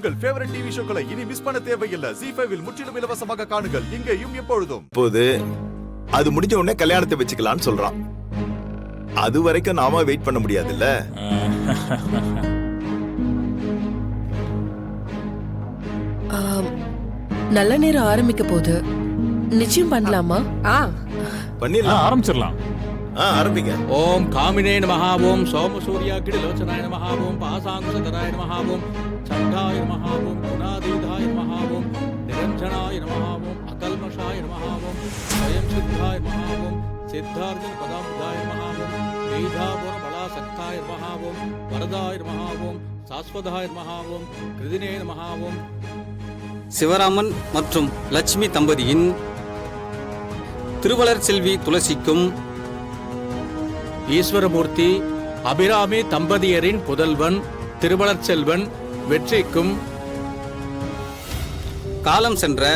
உங்கள் favourite TV ஷோக்களை இனி miss பண்ண தேவையில்லை. ZEE5 இல் முற்றிலும் இலவசமாக காணுங்கள், இங்கேயும் எப்பொழுதும். இப்போது அது முடிஞ்ச உடனே கல்யாணத்தை வச்சுக்கலாம்னு சொல்றான். அது வரைக்கும் நாம வெயிட் பண்ண முடியாதுல்ல. நல்ல நேரம் ஆரம்பிக்க போது நிச்சயம் பண்ணலாமா? பண்ணிடலாம், ஆரம்பிச்சிடலாம். ஆரம்பிங்க. ஓம் காமினே நமஹ, ஓம் சோமசூர்யாகிடி லோச்சனாய நமஹ, ஓம் பாசாங்குசதராய நமஹ, ஓம் சண்டாய நமஹ, ஓம் குணாதீதாய நமஹ, ஓம் நிரஞ்சனாய நமஹ, ஓம் அகல்மஷாய நமஹ, ஓம் ஸ்வயம் சித்தாய நமஹ, ஓம் சித்தார்ஜுன பதாமுதாய நமஹ, ஓம் வேதாபுர பலாசக்தாய நமஹ, ஓம் வரதாய நமஹ, ஓம் சாஸ்வதாய நமஹ, ஓம் கிருதினே நமஹ, ஓம். சிவராமன் மற்றும் லட்சுமி தம்பதியின் திருவளர் செல்வி துளசிக்கும் ஈஸ்வரமூர்த்தி அபிராமி தம்பதியரின் புதல்வன் திருவளர் செல்வன் வெற்றிக்கும் காலம் சென்ற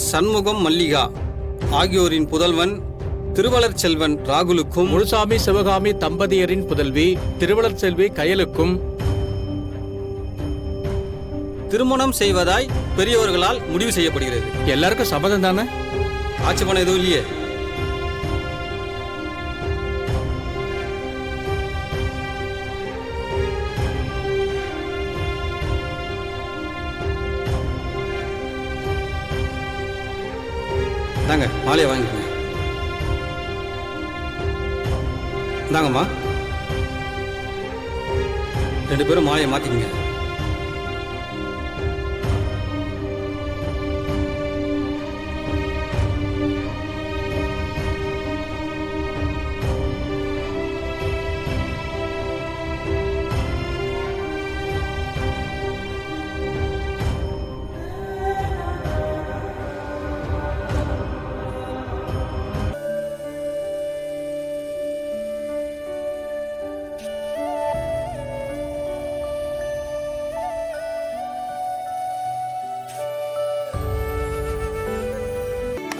சண்முகம் மல்லிகா ஆகியோரின் புதல்வன் திருவளர் செல்வன் ராகுலுக்கும் முழுசாமி சிவகாமி தம்பதியரின் புதல்வி திருவளர் செல்வி கயலுக்கும் திருமணம் செய்வதாய் பெரியவர்களால் முடிவு செய்யப்படுகிறது. எல்லாருக்கும் சம்மதம் தானே? ஆட்சேபணம் எதுவும் இல்லையே? தாங்க மாலையை வாங்கிக்கோங்க. இந்தாங்கம்மா, 2 பேரும் மாலையை மாத்திக்கங்க.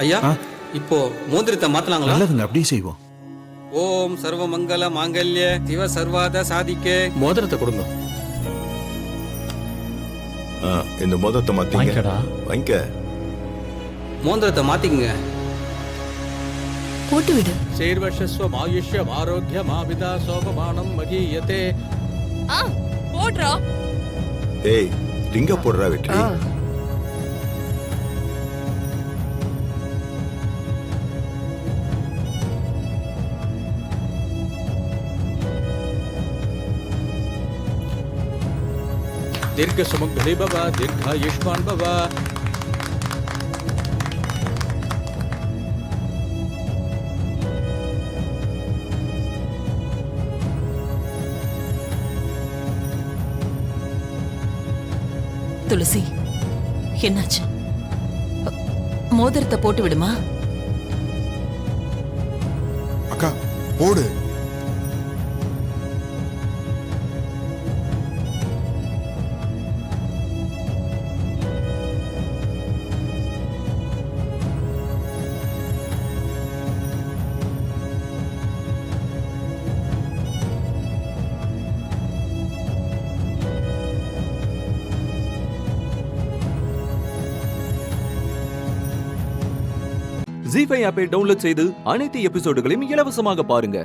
ஐயா, இப்போ மோதிரத்தை மாத்தலாங்களா? நல்லதுங்க, அப்படியே செய்வோம். ஓம் சர்வ மங்கள மாங்கல்ய சிவ சர்வாத சாதிக்கே. மோதிரத்தை கொடுங்க. இந்த மோதிரத்தை மாத்திங்க. வாங்கிக்க. மோதிரத்தை மாத்திக்கங்க. போட்டு விடு. சேர்வர்ஷஸ்வ ஆயுஷ்யம் ஆரோக்கியம் ஆவிதா சோபமானம் மகீயதே. போடுறா. ஏய், ரிங்க போடுறா வெற்றி. தீர்க்க சுமங்கலி பவ, தீர்காயுஷ்மான் பவ. துளசி, என்னாச்சு? மோதிரத்தை போட்டு விடுமா? அக்கா போடு. ZEE5 ஆப்பை டவுன்லோட் செய்து அனைத்து எபிசோடுகளையும் இலவசமாக பாருங்க.